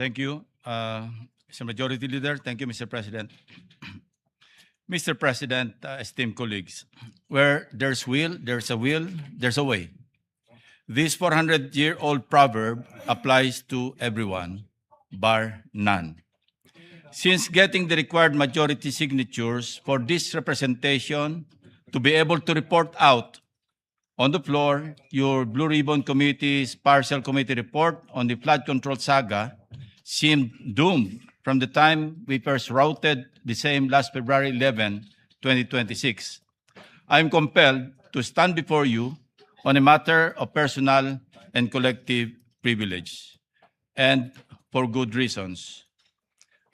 Thank you, Mr. Majority Leader. Thank you, Mr. President. Mr. President, esteemed colleagues, where there's will, there's a way. This 400-year-old proverb applies to everyone, bar none. Since getting the required majority signatures for this representation to be able to report out on the floor your Blue Ribbon Committee's partial committee report on the flood control saga seemed doomed from the time we first routed the same last February 11, 2026. I am compelled to stand before you on a matter of personal and collective privilege, and for good reasons.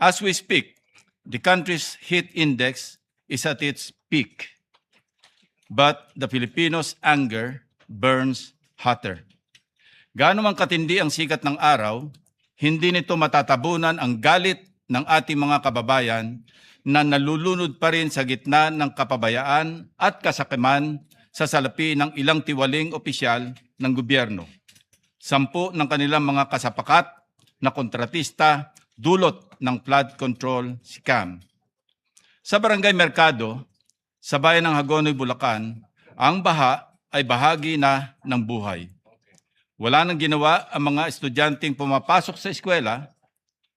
As we speak, the country's heat index is at its peak, but the Filipinos' anger burns hotter. Gaano man katindi ang sikat ng araw, hindi nito matatabunan ang galit ng ating mga kababayan na nalulunod pa rin sa gitna ng kapabayaan at kasakiman sa salapi ng ilang tiwaling opisyal ng gobyerno. 10 ng kanilang mga kasapakat na kontratista dulot ng flood control scam. Sa Barangay Mercado, sa bayan ng Hagonoy, Bulacan, ang baha ay bahagi na ng buhay. Wala nang ginawa ang mga estudyanteng pumapasok sa eskwela,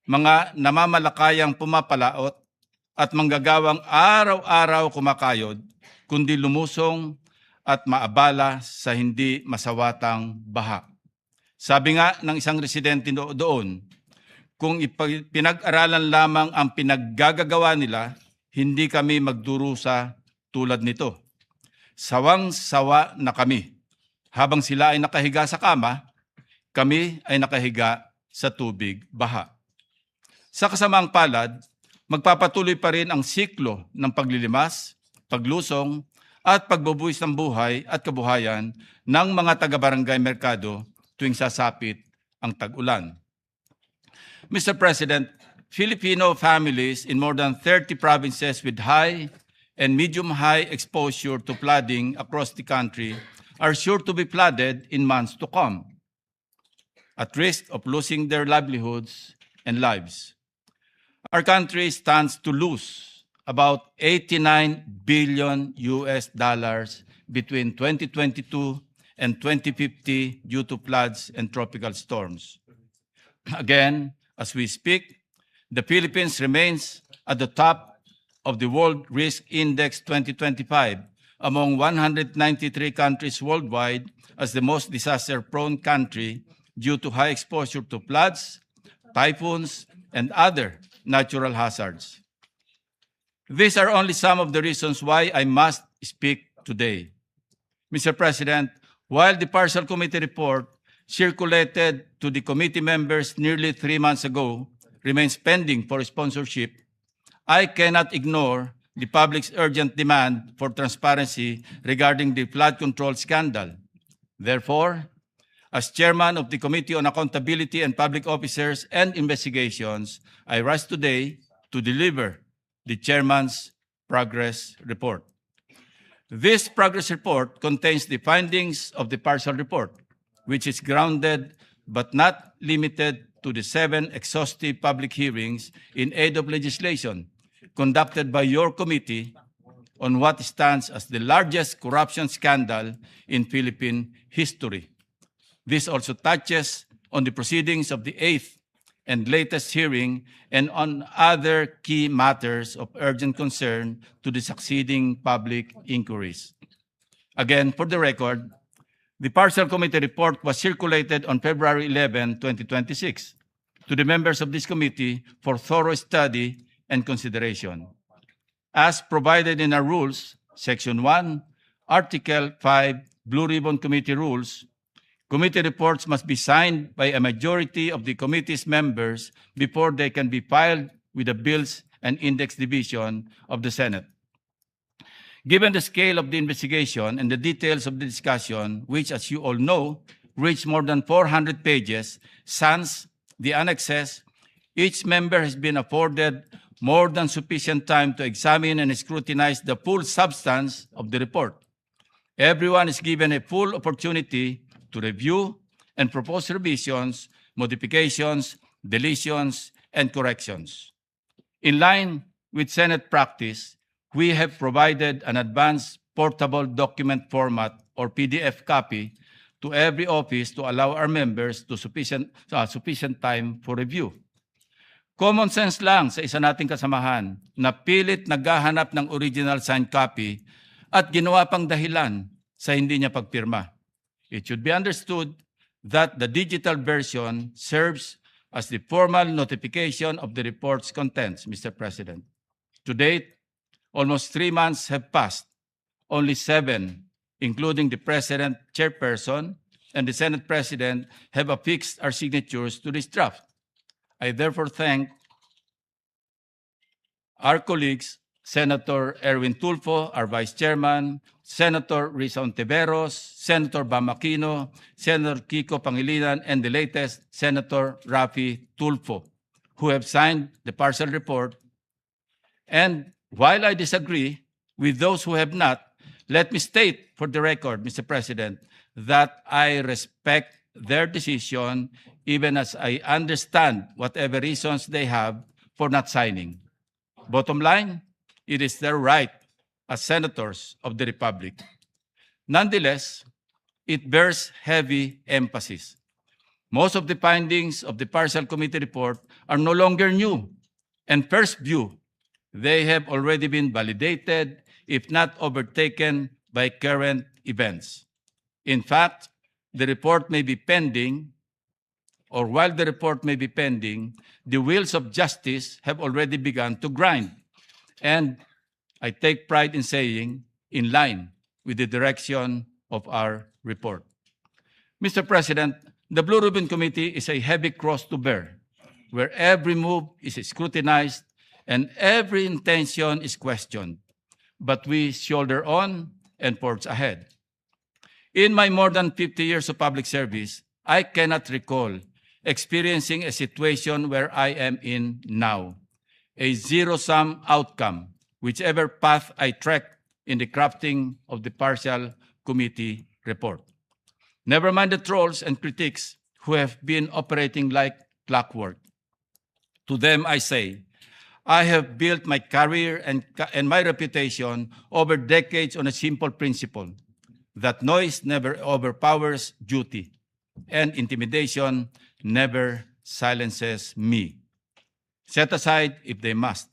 mga namamalakayang pumapalaot at manggagawang araw-araw kumakayod, kundi lumusong at maabala sa hindi masawatang baha. Sabi nga ng isang residente doon, kung pinag-aralan lamang ang pinaggagawa nila, hindi kami magdurusa tulad nito. Sawang-sawa na kami. Habang sila ay nakahiga sa kama, kami ay nakahiga sa tubig baha. Sa kasamaang palad, magpapatuloy pa rin ang siklo ng paglilimas, paglusong, at pagbubuwis ng buhay at kabuhayan ng mga taga-Barangay Mercado tuwing sasapit ang tag-ulan. Mr. President, Filipino families in more than 30 provinces with high and medium-high exposure to flooding across the country are sure to be flooded in months to come, at risk of losing their livelihoods and lives. Our country stands to lose about $89 billion between 2022 and 2050 due to floods and tropical storms. Again, as we speak, the Philippines remains at the top of the World Risk Index 2025 among 193 countries worldwide as the most disaster-prone country due to high exposure to floods, typhoons, and other natural hazards. These are only some of the reasons why I must speak today. Mr. President, while the partial committee report circulated to the committee members nearly 3 months ago remains pending for sponsorship, I cannot ignore the public's urgent demand for transparency regarding the flood control scandal. Therefore, as chairman of the Committee on Accountability and Public Officers and Investigations, I rise today to deliver the chairman's progress report. This progress report contains the findings of the partial report, which is grounded but not limited to the 7 exhaustive public hearings in aid of legislation conducted by your committee on what stands as the largest corruption scandal in Philippine history. This also touches on the proceedings of the 8th and latest hearing and on other key matters of urgent concern to the succeeding public inquiries. Again, for the record, the partial committee report was circulated on February 11, 2026 to the members of this committee for thorough study and consideration. As provided in our rules, Section 1, Article 5, Blue Ribbon Committee Rules, committee reports must be signed by a majority of the committee's members before they can be filed with the Bills and Index Division of the Senate. Given the scale of the investigation and the details of the discussion, which, as you all know, reached more than 400 pages, sans the annexes, each member has been afforded more than sufficient time to examine and scrutinize the full substance of the report. Everyone is given a full opportunity to review and propose revisions, modifications, deletions, and corrections. In line with Senate practice, we have provided an advanced portable document format or PDF copy to every office to allow our members to sufficient time for review. Common sense lang sa isa nating kasamahan na pilit naghahanap ng original signed copy at ginawa pang dahilan sa hindi niya pagpirma. It should be understood that the digital version serves as the formal notification of the report's contents, Mr. President. To date, almost 3 months have passed. Only 7, including the President, Chairperson, and the Senate President, have affixed our signatures to this draft. I therefore thank our colleagues, Senator Erwin Tulfo, our Vice Chairman, Senator Risa Ontiveros, Senator Bam Aquino, Senator Kiko Pangilinan, and the latest, Senator Rafi Tulfo, who have signed the partial report. And while I disagree with those who have not, let me state for the record, Mr. President, that I respect their decision even as I understand whatever reasons they have for not signing. Bottom line, it is their right as senators of the Republic. Nonetheless, it bears heavy emphasis. Most of the findings of the partial committee report are no longer new, and first view, they have already been validated, if not overtaken, by current events. In fact, the report may be pending, or while the report may be pending, the wheels of justice have already begun to grind. And I take pride in saying, in line with the direction of our report. Mr. President, the Blue Ribbon Committee is a heavy cross to bear, where every move is scrutinized and every intention is questioned. But we shoulder on and forge ahead. In my more than 50 years of public service, I cannot recall experiencing a situation where I am in now, a zero-sum outcome, whichever path I trek in the crafting of the partial committee report. Never mind the trolls and critics who have been operating like clockwork. To them I say, I have built my career and my reputation over decades on a simple principle, that noise never overpowers duty, and intimidation never silences me. Set aside, if they must,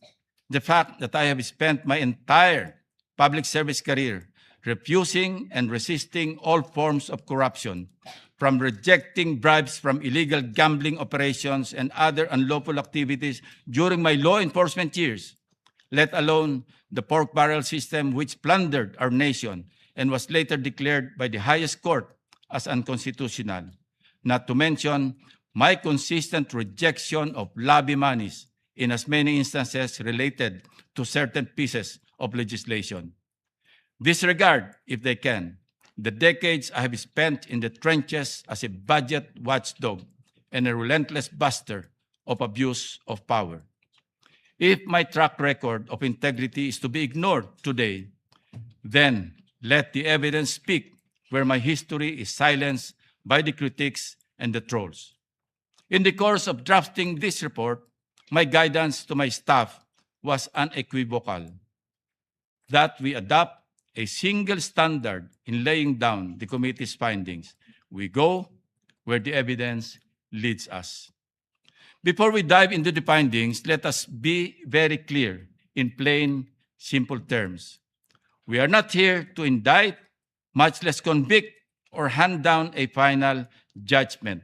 the fact that I have spent my entire public service career refusing and resisting all forms of corruption, from rejecting bribes from illegal gambling operations and other unlawful activities during my law enforcement years, let alone the pork barrel system which plundered our nation and was later declared by the highest court as unconstitutional, not to mention my consistent rejection of lobby monies in as many instances related to certain pieces of legislation. Disregard, if they can, the decades I have spent in the trenches as a budget watchdog and a relentless buster of abuse of power. If my track record of integrity is to be ignored today, then let the evidence speak where my history is silenced by the critics and the trolls. In the course of drafting this report, my guidance to my staff was unequivocal, that we adopt a single standard in laying down the committee's findings. We go where the evidence leads us. Before we dive into the findings, let us be very clear in plain, simple terms. We are not here to indict, much less convict, or hand down a final judgment.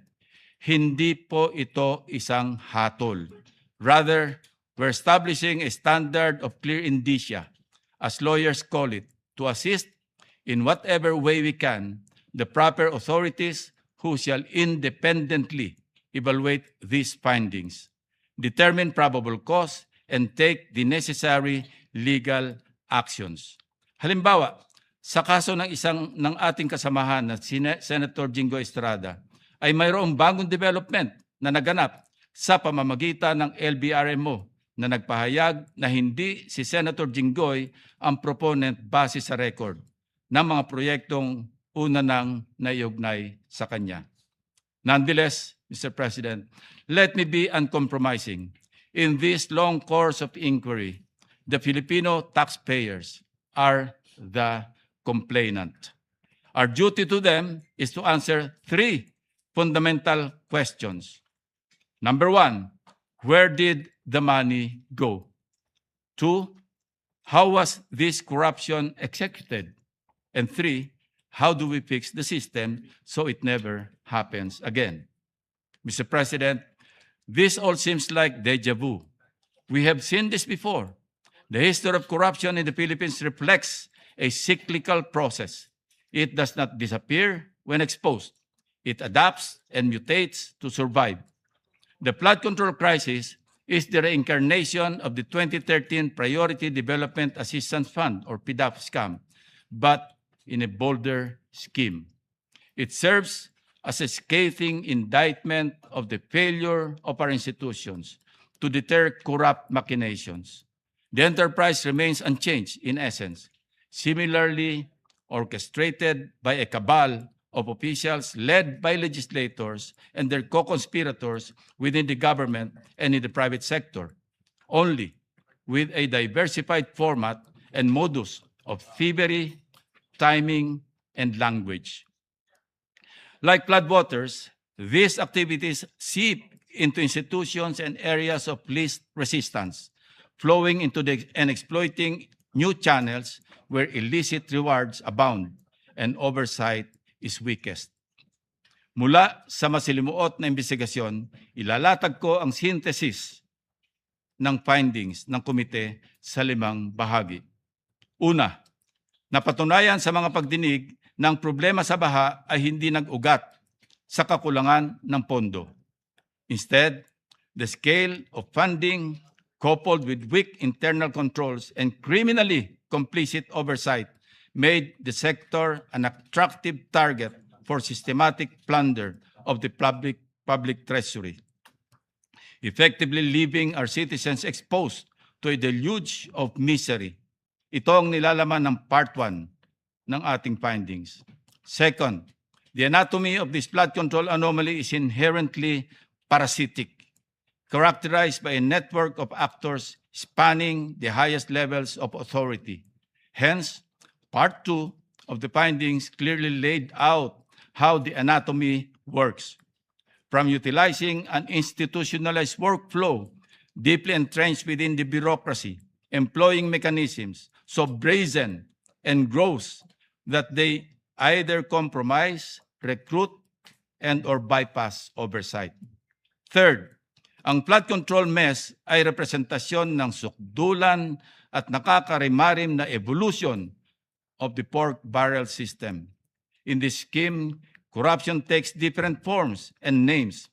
Hindi po ito isang hatol. Rather, we're establishing a standard of clear indicia, as lawyers call it, to assist in whatever way we can the proper authorities who shall independently evaluate these findings, determine probable cause, and take the necessary legal actions. Halimbawa, sa kaso ng ating kasamahan na Senator Jingo Estrada, ay mayroong bagong development na naganap sa pamamagitan ng LBRMO na nagpahayag na hindi si Senator Jinggoy ang proponent base sa record ng mga proyektong una nang naiugnay sa kanya. Nonetheless, Mr. President, let me be uncompromising. In this long course of inquiry, the Filipino taxpayers are the complainant. Our duty to them is to answer three fundamental questions. Number one, where did the money go? Two, how was this corruption executed? And three, how do we fix the system so it never happens again? Mr. President, this all seems like deja vu. We have seen this before. The history of corruption in the Philippines reflects a cyclical process. It does not disappear when exposed. It adapts and mutates to survive. The flood control crisis is the reincarnation of the 2013 Priority Development Assistance Fund, or PDAF scam, but in a bolder scheme. It serves as a scathing indictment of the failure of our institutions to deter corrupt machinations. The enterprise remains unchanged in essence, similarly orchestrated by a cabal of officials led by legislators and their co-conspirators within the government and in the private sector, only with a diversified format and modus of thievery, timing, and language. Like floodwaters, these activities seep into institutions and areas of least resistance, flowing into and exploiting new channels where illicit rewards abound and oversight is weakest. Mula sa masilimuot na investigasyon, ilalatag ko ang synthesis ng findings ng komite sa 5 bahagi. Una, napatunayan sa mga pagdinig na ang problema sa baha ay hindi nag-ugat sa kakulangan ng pondo. Instead, the scale of funding coupled with weak internal controls and criminally complicit oversight made the sector an attractive target for systematic plunder of the public treasury, effectively leaving our citizens exposed to a deluge of misery. Ito ang nilalaman ng Part 1 ng ating findings. Second, the anatomy of this flood control anomaly is inherently parasitic, characterized by a network of actors spanning the highest levels of authority. Hence, Part 2 of the findings clearly laid out how the anatomy works. From utilizing an institutionalized workflow deeply entrenched within the bureaucracy, employing mechanisms so brazen and gross that they either compromise, recruit, and or bypass oversight. Third, ang flood control mess ay representasyon ng sukdulan at nakakarimarim na evolution of the pork barrel system. In this scheme, corruption takes different forms and names,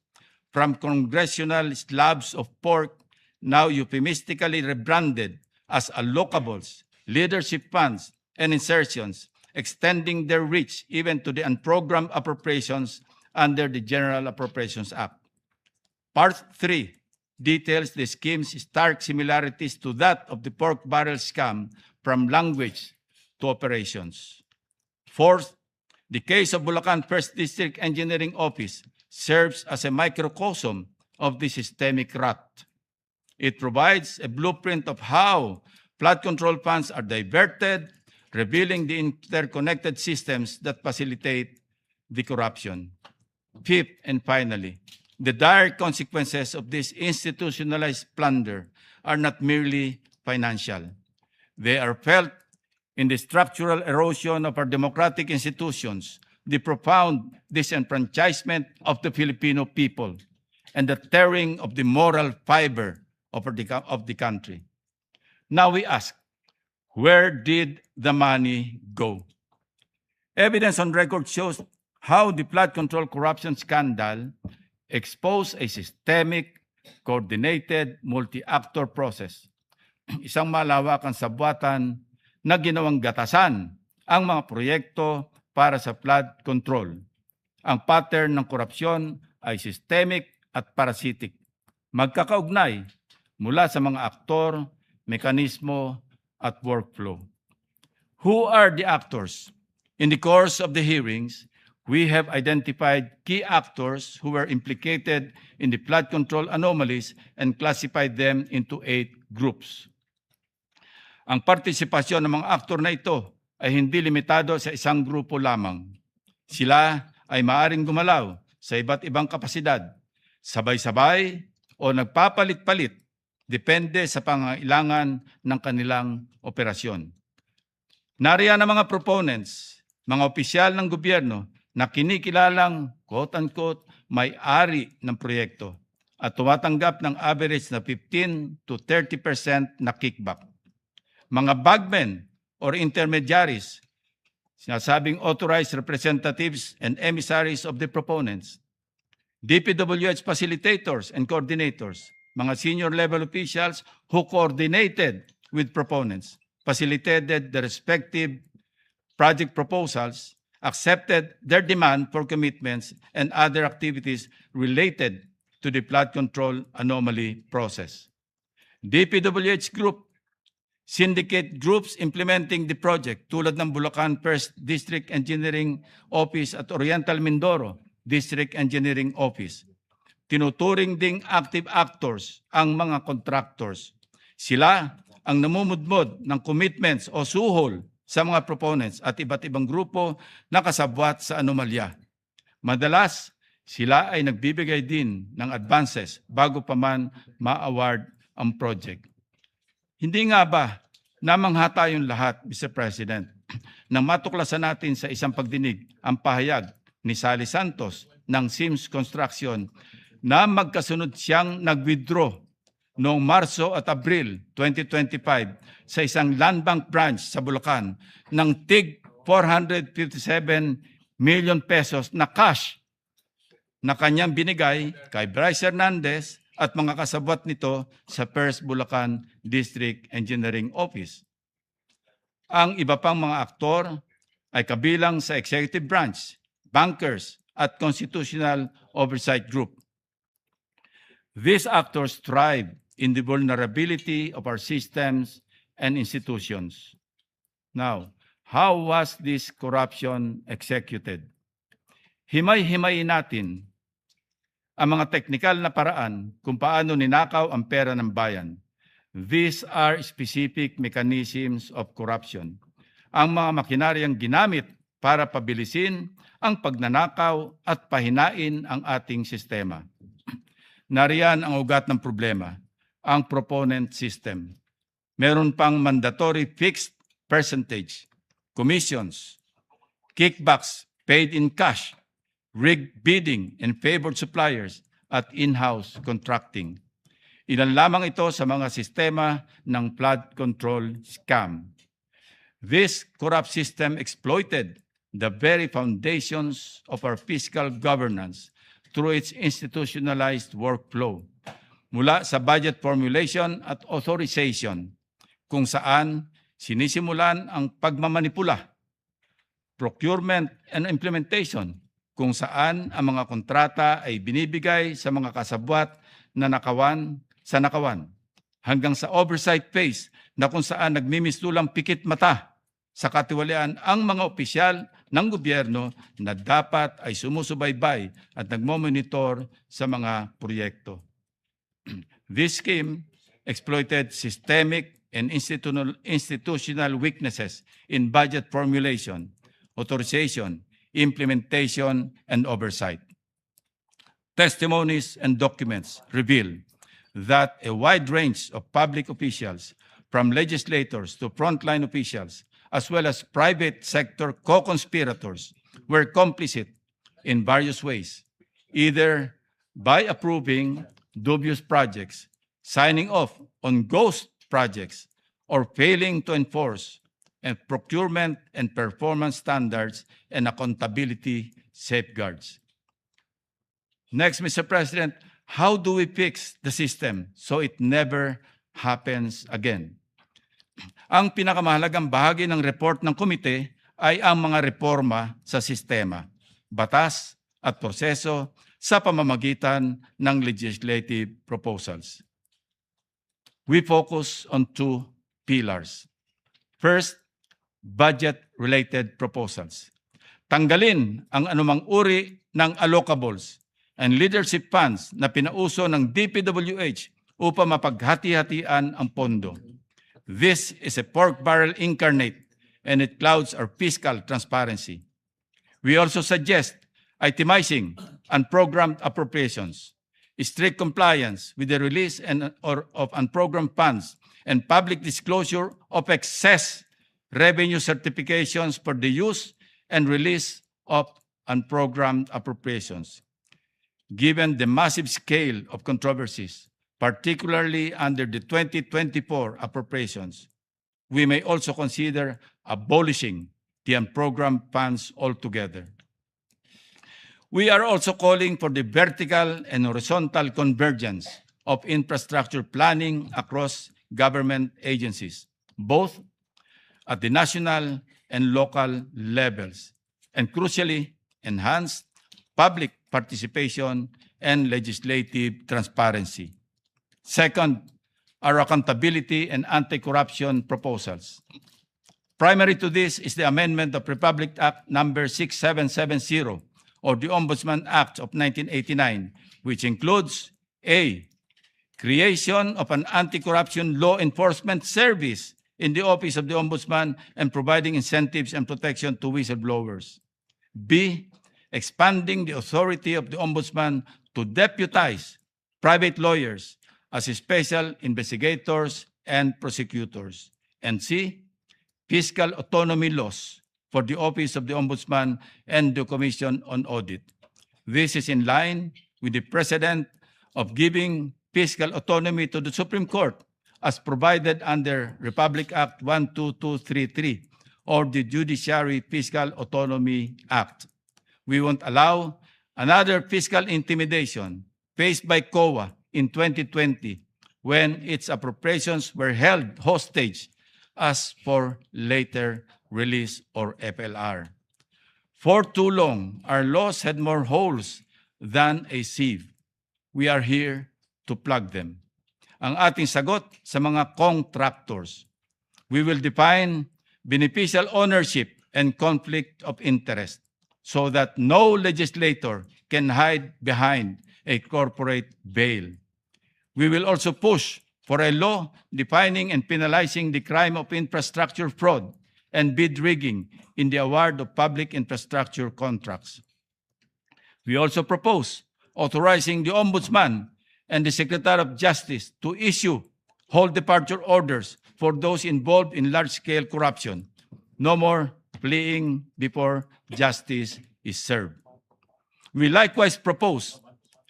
from congressional slabs of pork, now euphemistically rebranded as allocables, leadership funds, and insertions, extending their reach even to the unprogrammed appropriations under the General Appropriations Act. Part 3 details the scheme's stark similarities to that of the pork barrel scam from language to operations. Fourth, the case of Bulacan First District Engineering Office serves as a microcosm of the systemic rot. It provides a blueprint of how flood control funds are diverted, revealing the interconnected systems that facilitate the corruption. Fifth, and finally, the dire consequences of this institutionalized plunder are not merely financial. They are felt in the structural erosion of our democratic institutions, the profound disenfranchisement of the Filipino people, and the tearing of the moral fiber of the country. Now we ask, where did the money go? Evidence on record shows how the flood control corruption scandal exposed a systemic, coordinated, multi-actor process. Isang malawakang sabwatan na ginawang gatasan ang mga proyekto para sa flood control. Ang pattern ng korupsyon ay systemic at parasitic, magkakaugnay mula sa mga aktor, mekanismo, at workflow. Who are the actors? In the course of the hearings, we have identified key actors who were implicated in the flood control anomalies and classified them into 8 groups. Ang partisipasyon ng mga aktor na ito ay hindi limitado sa isang grupo lamang. Sila ay maaaring gumalaw sa iba't ibang kapasidad, sabay-sabay o nagpapalit-palit, depende sa pangailangan ng kanilang operasyon. Nariyan ang mga proponents, mga opisyal ng gobyerno na kinikilalang quote-unquote may-ari ng proyekto at tumatanggap ng average na 15 to 30% na kickback. Mga bagmen or intermediaries, sinasabing authorized representatives and emissaries of the proponents, DPWH facilitators and coordinators, mga senior level officials who coordinated with proponents, facilitated the respective project proposals, accepted their demand for commitments and other activities related to the flood control anomaly process. DPWH Group, syndicate groups implementing the project tulad ng Bulacan First District Engineering Office at Oriental Mindoro District Engineering Office. Tinuturing ding active actors ang mga contractors. Sila ang namumudmod ng commitments o suhol sa mga proponents at iba't ibang grupo na kasabwat sa anomalya. Madalas, sila ay nagbibigay din ng advances bago pa man ma-award ang project. Hindi nga ba namangha tayong lahat, Mr. President, nang matuklasan natin sa isang pagdinig ang pahayag ni Sally Santos ng Sims Construction na magkasunod siyang nag-withdraw noong Marso at Abril 2025 sa isang land bank branch sa Bulacan ng tig 457 million pesos na cash na kanyang binigay kay Bryce Hernandez at mga kasabwat nito sa First Bulacan District Engineering Office. Ang iba pang mga aktor ay kabilang sa executive branch, bankers at constitutional oversight group. These actors thrive in the vulnerability of our systems and institutions. Now, how was this corruption executed? Himay-himayin natin ang mga teknikal na paraan kung paano ninakaw ang pera ng bayan. These are specific mechanisms of corruption. Ang mga makinaryang ginamit para pabilisin ang pagnanakaw at pahinain ang ating sistema. Nariyan ang ugat ng problema, ang proponent system. Meron pang mandatory fixed percentage, commissions, kickbacks paid in cash, rigged bidding and favored suppliers, at in-house contracting. Ilan lamang ito sa mga sistema ng flood control scam. This corrupt system exploited the very foundations of our fiscal governance through its institutionalized workflow, mula sa budget formulation at authorization, kung saan sinisimulan ang pagmamanipula, procurement and implementation, kung saan ang mga kontrata ay binibigay sa mga kasabwat na nakawan, hanggang sa oversight phase na kung saan nagmimistulang pikit mata sa katiwalian ang mga opisyal ng gobyerno na dapat ay sumusubaybay at nagmomonitor sa mga proyekto. This scheme exploited systemic and institutional weaknesses in budget formulation, authorization, implementation, and oversight. Testimonies and documents reveal that a wide range of public officials, from legislators to frontline officials, as well as private sector co-conspirators, were complicit in various ways, either by approving dubious projects, signing off on ghost projects, or failing to enforce and procurement and performance standards and accountability safeguards. Next, Mr. President, how do we fix the system so it never happens again? Ang pinakamahalagang bahagi ng report ng komite ay ang mga reforma sa sistema, batas at proseso sa pamamagitan ng legislative proposals. We focus on 2 pillars. First, budget-related proposals. Tanggalin ang anumang uri ng allocables and leadership funds na pinauso ng DPWH upang mapaghati-hatian ang pondo. This is a pork barrel incarnate and it clouds our fiscal transparency. We also suggest itemizing unprogrammed appropriations, strict compliance with the release of unprogrammed funds, and public disclosure of excess revenue certifications for the use and release of unprogrammed appropriations. Given the massive scale of controversies, particularly under the 2024 appropriations, we may also consider abolishing the unprogrammed funds altogether. We are also calling for the vertical and horizontal convergence of infrastructure planning across government agencies, both at the national and local levels, and crucially, enhance public participation and legislative transparency. Second, our accountability and anti-corruption proposals. Primary to this is the amendment of Republic Act number 6770, or the Ombudsman Act of 1989, which includes A, creation of an anti-corruption law enforcement service in the Office of the Ombudsman and providing incentives and protection to whistleblowers. B, expanding the authority of the Ombudsman to deputize private lawyers as special investigators and prosecutors. And C, fiscal autonomy laws for the Office of the Ombudsman and the Commission on Audit. This is in line with the precedent of giving fiscal autonomy to the Supreme Court as provided under Republic Act 12233 or the Judiciary Fiscal Autonomy Act. We won't allow another fiscal intimidation faced by COA in 2020 when its appropriations were held hostage as for later release or FLR. For too long, our laws had more holes than a sieve. We are here to plug them. Ang ating sagot sa mga contractors. We will define beneficial ownership and conflict of interest so that no legislator can hide behind a corporate veil. We will also push for a law defining and penalizing the crime of infrastructure fraud and bid rigging in the award of public infrastructure contracts. We also propose authorizing the Ombudsman and the Secretary of Justice to issue whole departure orders for those involved in large-scale corruption. No more fleeing before justice is served. We likewise propose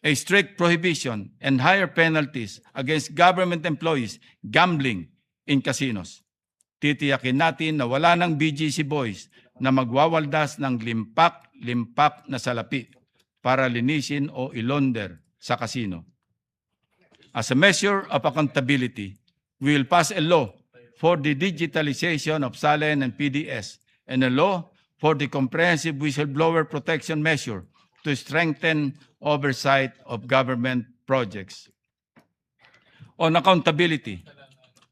a strict prohibition and higher penalties against government employees gambling in casinos. Titiyakin natin na wala ng BGC boys na magwawaldas ng limpak na salapi para linisin o ilonder sa casino. As a measure of accountability, we will pass a law for the digitalization of SALEN and PDS and a law for the comprehensive whistleblower protection measure to strengthen oversight of government projects. On accountability,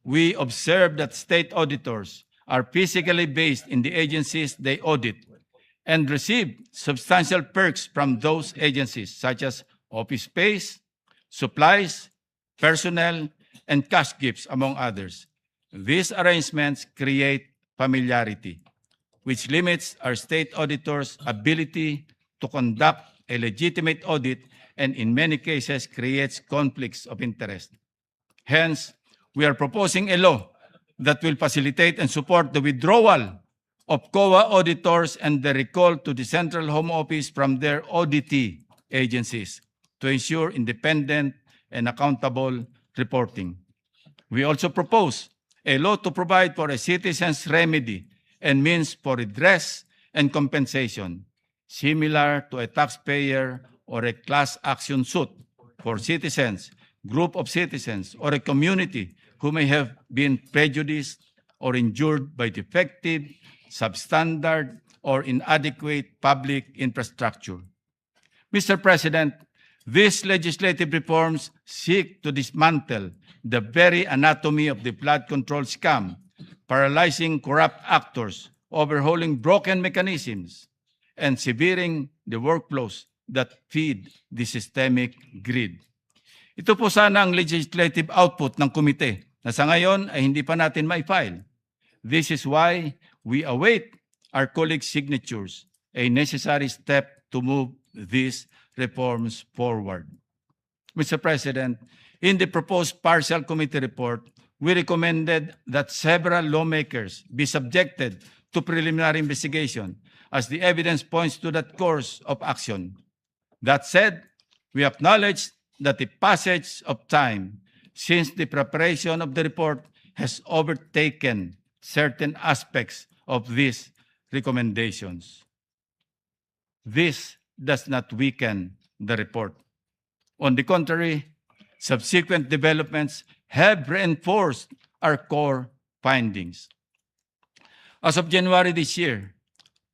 we observe that state auditors are physically based in the agencies they audit and receive substantial perks from those agencies such as office space, supplies, personnel, and cash gifts, among others. These arrangements create familiarity, which limits our state auditors' ability to conduct a legitimate audit and in many cases creates conflicts of interest. Hence, we are proposing a law that will facilitate and support the withdrawal of COA auditors and the recall to the Central Home Office from their auditee agencies to ensure independent and accountable reporting. We also propose a law to provide for a citizen's remedy and means for redress and compensation, similar to a taxpayer or a class action suit for citizens, group of citizens, or a community who may have been prejudiced or injured by defective, substandard, or inadequate public infrastructure. Mr. President, these legislative reforms seek to dismantle the very anatomy of the flood control scam, paralyzing corrupt actors, overhauling broken mechanisms, and severing the workflows that feed the systemic greed. Ito po sana ang legislative output ng komite na sa ngayon ay hindi pa natin ma-file. This is why we await our colleagues' signatures, a necessary step to move these reforms forward. Mr. President, in the proposed partial committee report, we recommended that several lawmakers be subjected to preliminary investigation as the evidence points to that course of action. That said, we acknowledge that the passage of time since the preparation of the report has overtaken certain aspects of these recommendations. This does not weaken the report. On the contrary, subsequent developments have reinforced our core findings. As of January this year,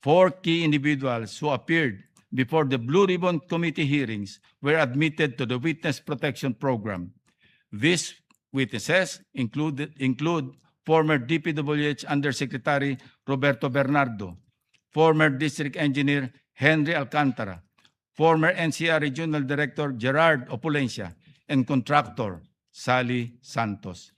4 key individuals who appeared before the Blue Ribbon Committee hearings were admitted to the Witness Protection Program. These witnesses include former DPWH Undersecretary Roberto Bernardo, former District Engineer Henry Alcantara, former NCR Regional Director Gerard Opulencia, and contractor Sally Santos.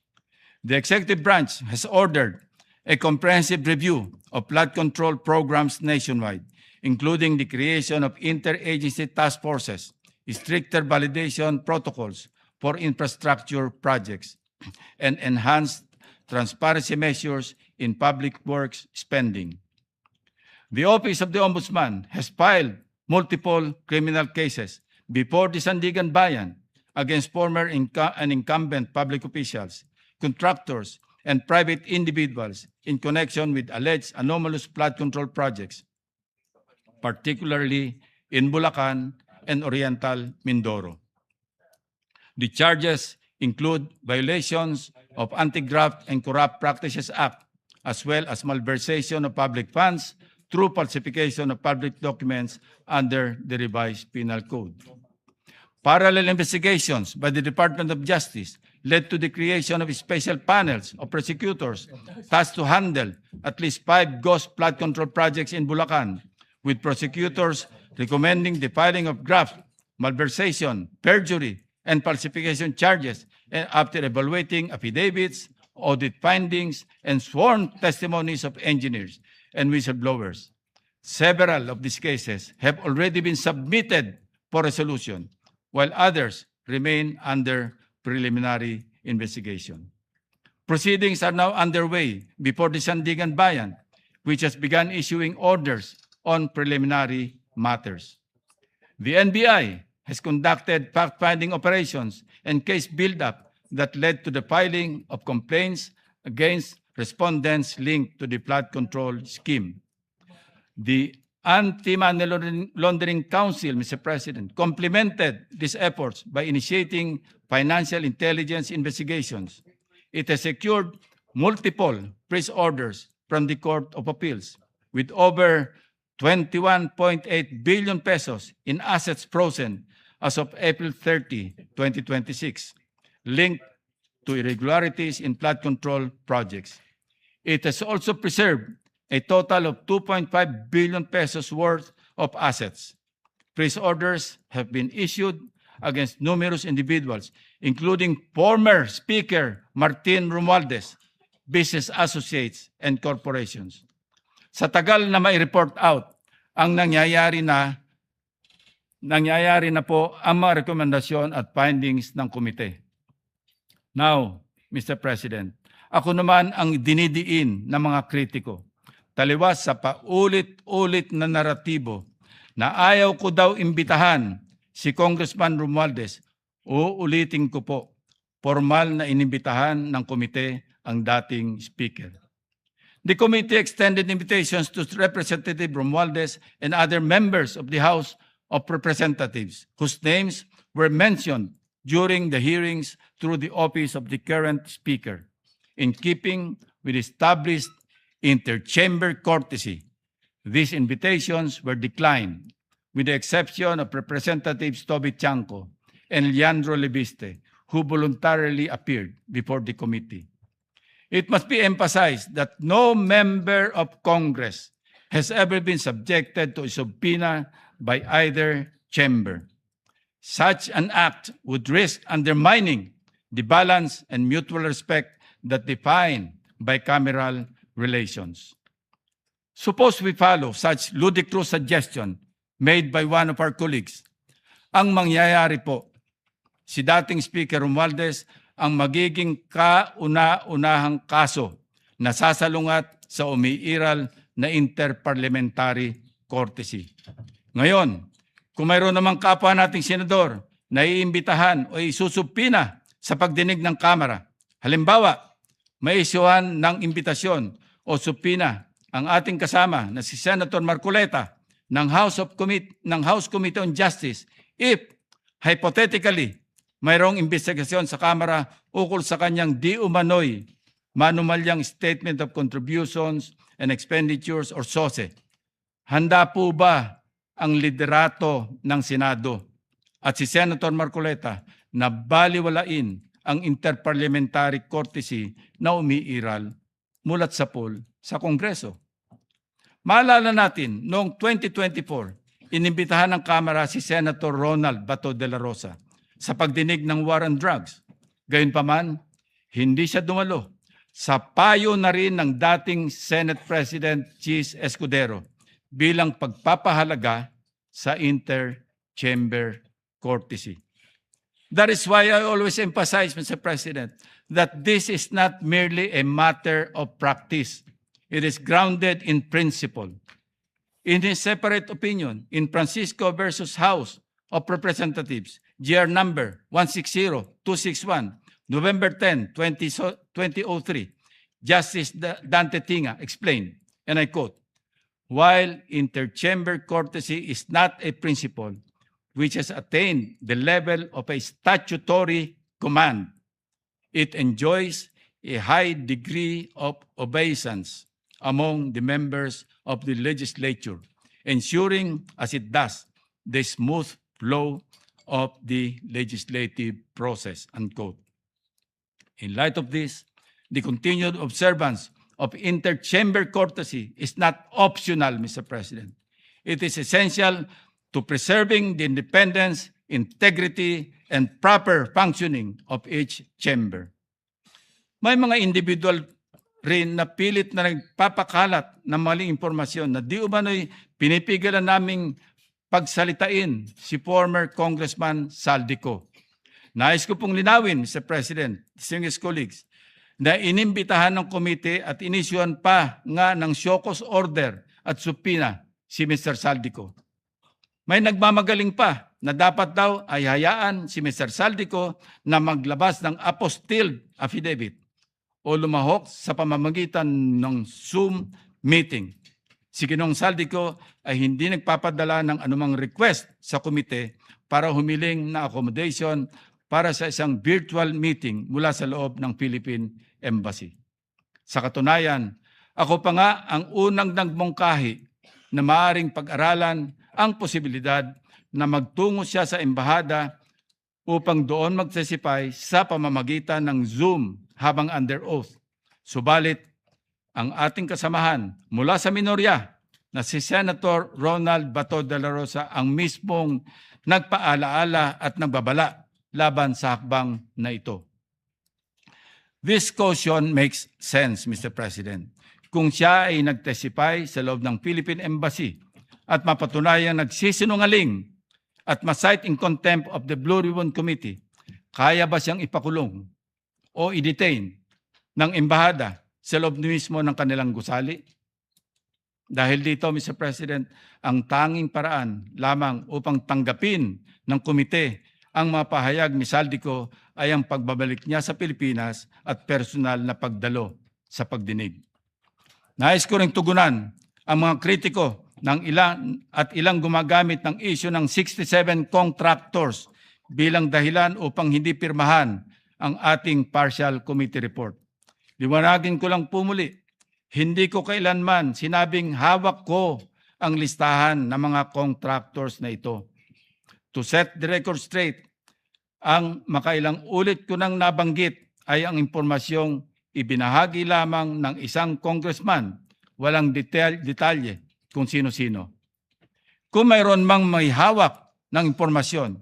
The executive branch has ordered a comprehensive review of flood control programs nationwide, including the creation of interagency task forces, stricter validation protocols for infrastructure projects, and enhanced transparency measures in public works spending. The Office of the Ombudsman has filed multiple criminal cases before the Sandigan Bayan against former and incumbent public officials, contractors, and private individuals in connection with alleged anomalous flood control projects, particularly in Bulacan and Oriental Mindoro. The charges include violations of Anti-Graft and Corrupt Practices Act, as well as malversation of public funds through falsification of public documents under the revised penal code. Parallel investigations by the Department of Justice led to the creation of special panels of prosecutors tasked to handle at least 5 ghost flood control projects in Bulacan, with prosecutors recommending the filing of graft, malversation, perjury, and falsification charges after evaluating affidavits, audit findings, and sworn testimonies of engineers and whistleblowers. Several of these cases have already been submitted for resolution, while others remain under preliminary investigation. Proceedings are now underway before the Sandigan Bayan, which has begun issuing orders on preliminary matters. The NBI has conducted fact-finding operations and case build-up that led to the filing of complaints against respondents linked to the flood control scheme. The Anti-Money Laundering Council, Mr. President, complemented these efforts by initiating financial intelligence investigations. It has secured multiple freeze orders from the Court of Appeals, with over 21.8 billion pesos in assets frozen as of April 30, 2026, linked to irregularities in flood control projects. It has also preserved a total of 2.5 billion pesos worth of assets. Freeze orders have been issued against numerous individuals, including former Speaker Martin Romualdez, business associates, and corporations. Sa tagal na may report out ang nangyayari na po ang mga rekomendasyon at findings ng komite. Now, Mr. President, ako naman ang dinidiin ng mga kritiko, taliwas sa paulit-ulit na naratibo na ayaw ko daw imbitahan si Congressman Romualdez. Uulitin ko po, formal na inimbitahan ng komite ang dating speaker. The committee extended invitations to Representative Romualdez and other members of the House of Representatives whose names were mentioned during the hearings through the office of the current speaker. In keeping with established interchamber courtesy, these invitations were declined, with the exception of Representatives Toby Chanco and Leandro Lebiste, who voluntarily appeared before the committee. It must be emphasized that no member of Congress has ever been subjected to a subpoena by either chamber. Such an act would risk undermining the balance and mutual respect that define bicameral relations. Suppose we follow such ludicrous suggestion made by one of our colleagues. Ang mangyayari po, si dating Speaker Romualdez ang magiging kauna-unahang kaso na sasalungat sa umiiral na interparliamentary courtesy. Ngayon, kung mayroon namang kapwa nating senador na iimbitahan o isusubpina sa pagdinig ng Kamara, halimbawa, may isyuhan ng imbitasyon o subpina ang ating kasama na si Senator Marcoleta ng House Committee on Justice if, hypothetically, mayroong investigasyon sa Kamara ukol sa kanyang di umano'y manumalyang Statement of Contributions and Expenditures or SOSE. Handa po ba ang liderato ng Senado at si Senator Marcoleta na baliwalain ang interparliamentary courtesy na umiiral mulat sa pool sa Kongreso? Maalala natin, noong 2024, inimbitahan ng Kamara si Senator Ronald Bato de la Rosa sa pagdinig ng war on drugs. Gayunpaman, hindi siya dumalo. Sa payo na rin ng dating Senate President Chis Escudero bilang pagpapahalaga sa inter-chamber courtesy. That is why I always emphasize, Mr. President, that this is not merely a matter of practice. It is grounded in principle. In his separate opinion, in Francisco versus House of Representatives, GR number 160261, November 10, 2003, Justice Dante Tinga explained, and I quote, "While interchamber courtesy is not a principle which has attained the level of a statutory command, it enjoys a high degree of obeisance among the members of the legislature, ensuring, as it does, the smooth flow of the legislative process," unquote. In light of this, the continued observance of interchamber courtesy is not optional, Mr. President. It is essential to preserving the independence, integrity, and proper functioning of each chamber. May mga individual rin na pilit na nagpapakalat ng maling impormasyon na di umano'y pinipigilan naming pagsalitain si former Congressman Saldico. Nais ko pong linawin, Mr. President, distinguished colleagues, na inimbitahan ng komite at inisyuhan pa nga ng show cause order at subpoena si Mr. Saldico. May nagmamagaling pa na dapat daw ay hayaan si Mr. Saldico na maglabas ng apostilled affidavit o lumahok sa pamamagitan ng Zoom meeting. Si Ginoong Saldico ay hindi nagpapadala ng anumang request sa komite para humiling na accommodation para sa isang virtual meeting mula sa loob ng Philippine Embassy. Sa katunayan, ako pa nga ang unang nagmungkahi na maaaring pag-aralan ang posibilidad na magtungo siya sa embahada upang doon magtestify sa pamamagitan ng Zoom habang under oath. Subalit, ang ating kasamahan mula sa minorya na si Senator Ronald Bato de la Rosa ang mismong nagpaalaala at nagbabala laban sa hakbang na ito. This caution makes sense, Mr. President. Kung siya ay nagtestify sa loob ng Philippine Embassy at mapatunayang nagsisinungaling at ma-cite in contempt of the Blue Ribbon Committee, kaya ba siyang ipakulong o i-detain ng embahada sa loob mismo ng kanilang gusali? Dahil dito, Mr. President, ang tanging paraan lamang upang tanggapin ng komite ang mga pahayag ni Saldico ay ang pagbabalik niya sa Pilipinas at personal na pagdalo sa pagdinig. Nais ko ring tugunan ang mga kritiko ng ilang gumagamit ng issue ng 67 contractors bilang dahilan upang hindi pirmahan ang ating partial committee report. Liwanagin ko lang po muli, hindi ko kailanman sinabing hawak ko ang listahan ng mga contractors na ito. To set the record straight, ang makailang ulit ko nang nabanggit ay ang impormasyong ibinahagi lamang ng isang congressman, walang detalye kung sino-sino. Kung mayroon mang may hawak ng impormasyon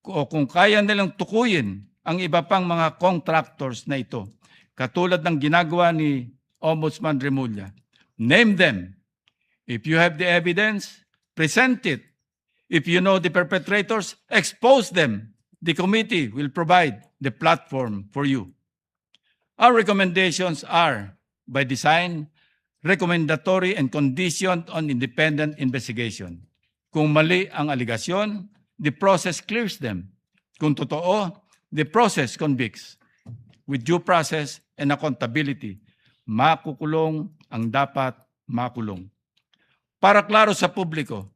o kung kaya nilang tukuyin ang iba pang mga contractors na ito, katulad ng ginagawa ni Ombudsman Remulla, name them. If you have the evidence, present it. If you know the perpetrators, expose them. The committee will provide the platform for you. Our recommendations are, by design, recommendatory and conditioned on independent investigation. Kung mali ang aligasyon, the process clears them. Kung totoo, the process convicts. With due process and accountability, makukulong ang dapat makulong. Para klaro sa publiko,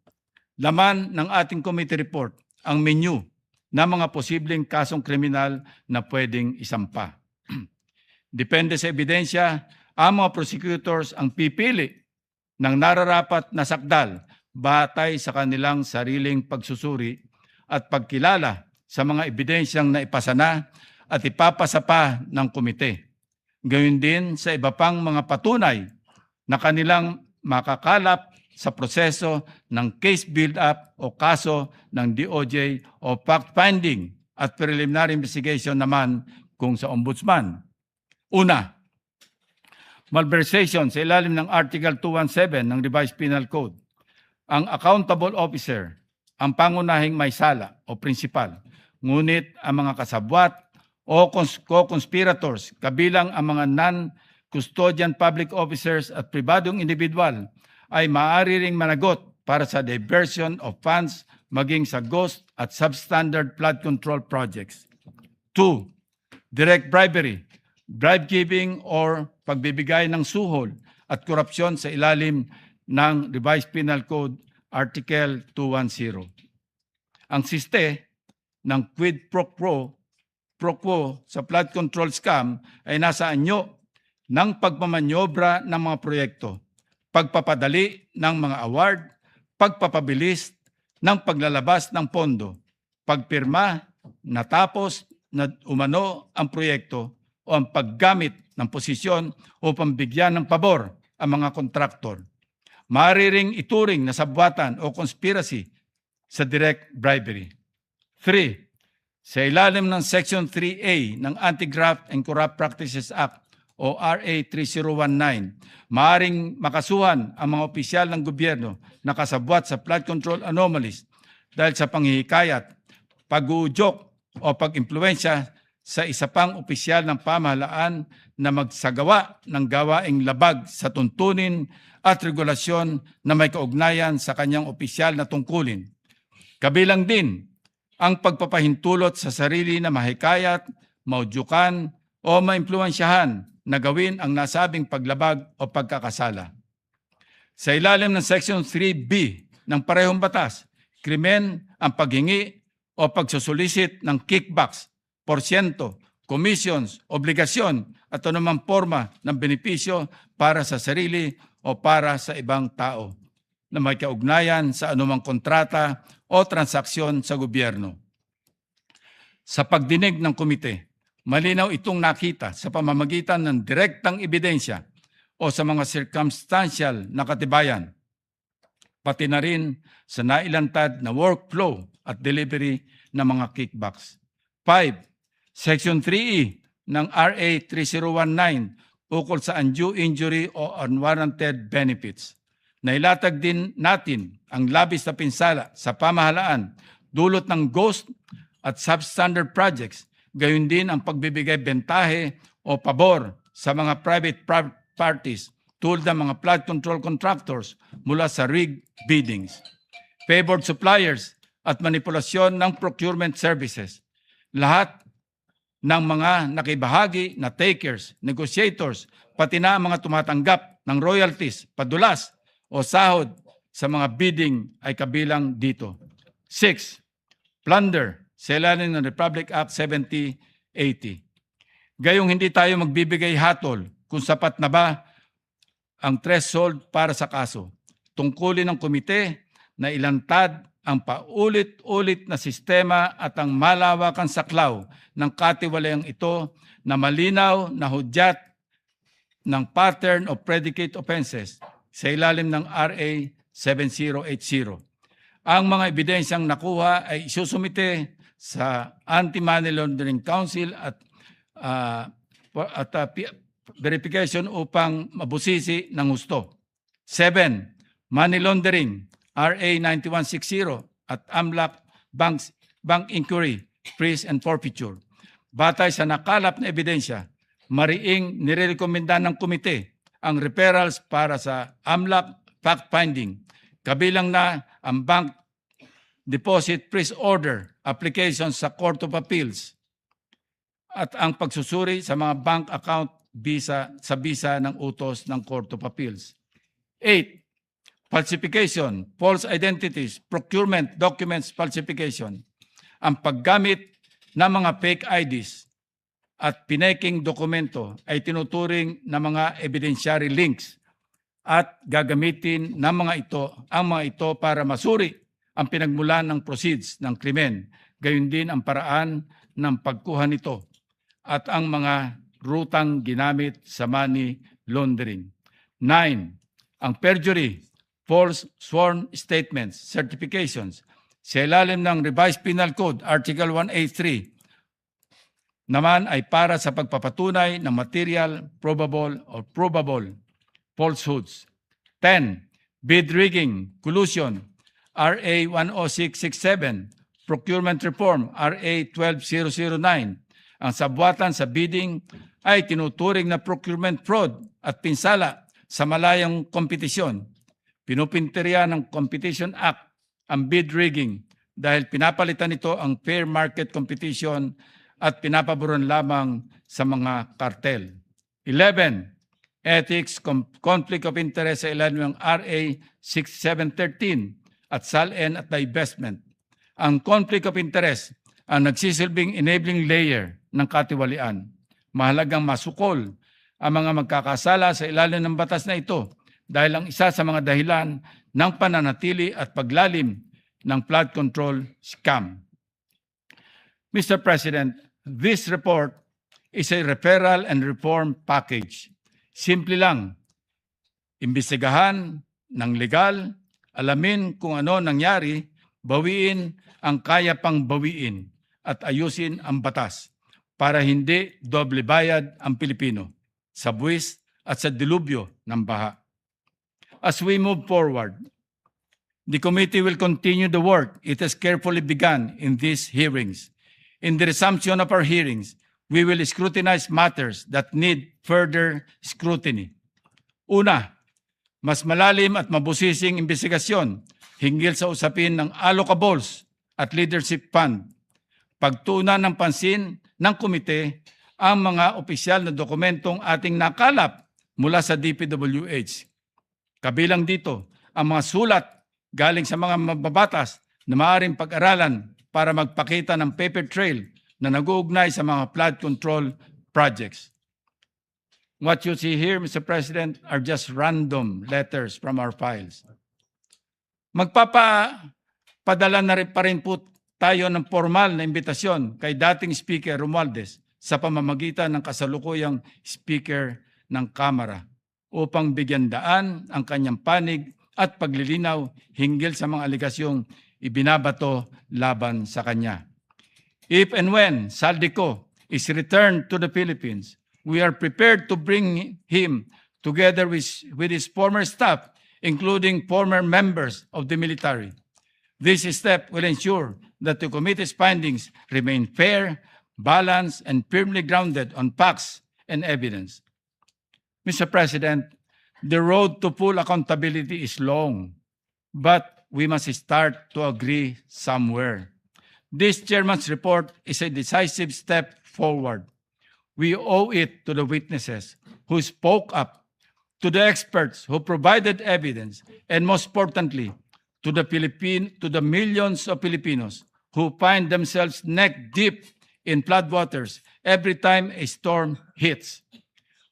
laman ng ating committee report ang menu ng mga posibleng kasong kriminal na pwedeng isampa. Depende sa ebidensya, ang mga prosecutors ang pipili ng nararapat na sakdal batay sa kanilang sariling pagsusuri at pagkilala sa mga ebidensyang naipasa na at ipapasa pa ng komite. Gayun din sa iba pang mga patunay na kanilang makakalap sa proseso ng case build-up o kaso ng DOJ o fact-finding at preliminary investigation naman kung sa ombudsman. Una, malversation sa ilalim ng Article 217 ng Revised Penal Code. Ang accountable officer, ang pangunahing may sala o principal, ngunit ang mga kasabwat o co-conspirators, kabilang ang mga non-custodian public officers at pribadong individual, ay maaari ring managot para sa diversion of funds maging sa ghost at substandard flood control projects. 2. Direct bribery, bribe-giving or pagbibigay ng suhol at korupsyon sa ilalim ng Revised Penal Code Article 210. Ang siste ng quid pro quo sa flood control scam ay nasa anyo ng pagmamanyobra ng mga proyekto, pagpapadali ng mga award, pagpapabilis ng paglalabas ng pondo, pagpirma, natapos na umano ang proyekto o ang paggamit ng posisyon o pambigyan ng pabor ang mga kontraktor. Maaari ring ituring na sabwatan o conspiracy sa direct bribery. 3. Sa ilalim ng Section 3A ng Anti-Graft and Corrupt Practices Act o RA 3019, maaaring makasuhan ang mga opisyal ng gobyerno na kasabwat sa flood control anomalies dahil sa panghihikayat, pag-uudyok o pag-impluensya sa isa pang opisyal ng pamahalaan na magsagawa ng gawaing labag sa tuntunin at regulasyon na may kaugnayan sa kanyang opisyal na tungkulin. Kabilang din ang pagpapahintulot sa sarili na mahikayat, maudyukan o maimpluwensyahan na gawin ang nasabing paglabag o pagkakasala. Sa ilalim ng Section 3B ng parehong batas, krimen ang paghingi o pagsusulisit ng kickbacks, porsyento, commissions, obligasyon at anumang forma ng benepisyo para sa sarili o para sa ibang tao na may kaugnayan sa anumang kontrata o transaksyon sa gobyerno. Sa pagdinig ng komite, malinaw itong nakita sa pamamagitan ng direktang ebidensya o sa mga circumstantial na katibayan, pati na rin sa nailantad na workflow at delivery ng mga kickbacks. 5. Section 3E ng RA 3019 ukol sa undue injury o unwarranted benefits. Nailatag din natin ang labis na pinsala sa pamahalaan dulot ng ghost at substandard projects, gayon din ang pagbibigay bentahe o pabor sa mga private parties tulad ng mga flood control contractors mula sa rigged biddings, favored suppliers at manipulasyon ng procurement services. Lahat ng mga nakibahagi na takers, negotiators, pati na mga tumatanggap ng royalties, padulas o sahod sa mga bidding ay kabilang dito. 6. Plunder sa ilalim ng Republic Act 7080. Gayong hindi tayo magbibigay hatol kung sapat na ba ang threshold para sa kaso. Tungkulin ng komite na ilantad ang paulit-ulit na sistema at ang malawakang saklaw ng katiwalayang ito na malinaw na hudyat ng pattern of predicate offenses sa ilalim ng RA 7080. Ang mga ebidensyang nakuha ay isusumite sa Anti-Money Laundering Council at verification upang mabusisi ng husto. 7. Money Laundering, RA 9160 at AMLAC Bank Inquiry, Freeze and Forfeiture. Batay sa nakalap na ebidensya, mariing nirekomenda ng komite ang referrals para sa AMLAC fact-finding, kabilang na ang bank deposit freeze order application sa Court of Appeals at ang pagsusuri sa mga bank account visa ng utos ng Court of Appeals. 8. Falsification, false identities, procurement documents falsification. Ang paggamit ng mga fake IDs at pineking dokumento ay tinuturing na mga evidentiary links at gagamitin ng ang mga ito para masuri ang pinagmulan ng proceeds ng krimen, gayon din ang paraan ng pagkuha nito at ang mga rutang ginamit sa money laundering. 9. Ang perjury, false sworn statements, certifications, sa ilalim ng Revised Penal Code, Article 183, naman ay para sa pagpapatunay ng material, probable falsehoods. 10. Bid rigging, collusion, RA 10667, procurement reform, RA 12009. Ang sabwatan sa bidding ay tinuturing na procurement fraud at pinsala sa malayang kompetisyon. Pinupinteriya ng Competition Act ang bid rigging dahil pinapalitan nito ang fair market competition at pinapaboran lamang sa mga kartel. 11. Ethics, conflict of interest sa ilalim ng RA 6713 at SALN at divestment. Ang conflict of interest ang nagsisilbing enabling layer ng katiwalian. Mahalagang masukol ang mga magkakasala sa ilalim ng batas na ito dahil ang isa sa mga dahilan ng pananatili at paglalim ng flood control scam. Mr. President, this report is a referral and reform package. Simple lang, imbestigahan ng legal, alamin kung ano nangyari, bawiin ang kaya pang bawiin at ayusin ang batas para hindi doble bayad ang Pilipino sa buwis at sa dilubyo ng baha. As we move forward, the committee will continue the work it has carefully begun in these hearings. In the resumption of our hearings, we will scrutinize matters that need further scrutiny. Una, mas malalim at mabusising investigasyon hinggil sa usapin ng allocables at leadership fund. Pagtuunan ng pansin ng komite ang mga opisyal na dokumentong ating nakalap mula sa DPWH. Kabilang dito ang mga sulat galing sa mga mababatas na maaaring pag-aralan para magpakita ng paper trail na nag-uugnay sa mga flood control projects. What you see here, Mr. President, are just random letters from our files. Magpapadala na rin pa rin po tayo ng formal na imbitasyon kay dating Speaker Romualdez sa pamamagitan ng kasalukuyang Speaker ng Kamara upang bigyan daan ang kanyang panig at paglilinaw hinggil sa mga aligasyong ibinabato laban sa kanya. If and when Saldico is returned to the Philippines, we are prepared to bring him together with his former staff, including former members of the military. This step will ensure that the committee's findings remain fair, balanced, and firmly grounded on facts and evidence. Mr. President, the road to full accountability is long, but we must start to agree somewhere. This chairman's report is a decisive step forward. We owe it to the witnesses who spoke up, to the experts who provided evidence, and most importantly, to the millions of Filipinos who find themselves neck deep in floodwaters every time a storm hits.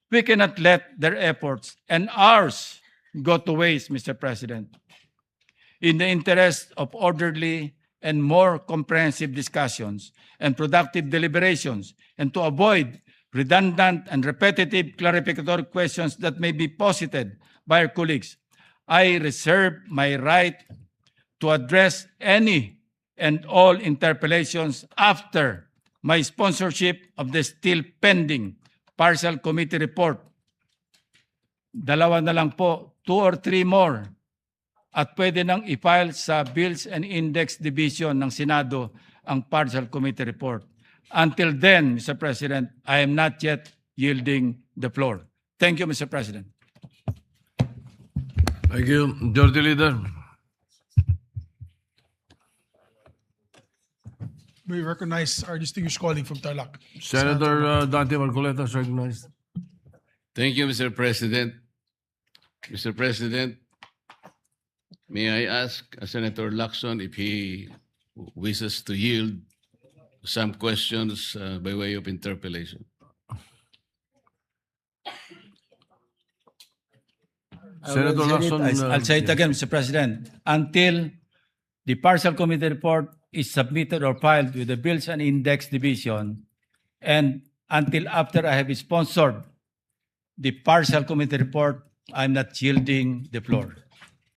We cannot let their efforts and ours go to waste, Mr. President. In the interest of orderly and more comprehensive discussions and productive deliberations, and to avoid redundant and repetitive clarificatory questions that may be posited by our colleagues, I reserve my right to address any and all interpellations after my sponsorship of the still pending partial committee report. Dalawa na lang po, 2 or 3 more. At pwede nang i-file sa Bills and Index Division ng Senado ang partial committee report. Until then, Mr. President, I am not yet yielding the floor. Thank you, Mr. President. Thank you. Majority Leader. We recognize our distinguished colleague from Tarlac. Senator Dante Marcoleta is recognized. Thank you, Mr. President. Mr. President, may I ask Senator Lacson if he wishes to yield some questions by way of interpellation? Senator Lacson. I'll say it again, Mr. President. Until the partial committee report is submitted or filed with the Bills and Index Division, and until after I have sponsored the partial committee report, I'm not yielding the floor.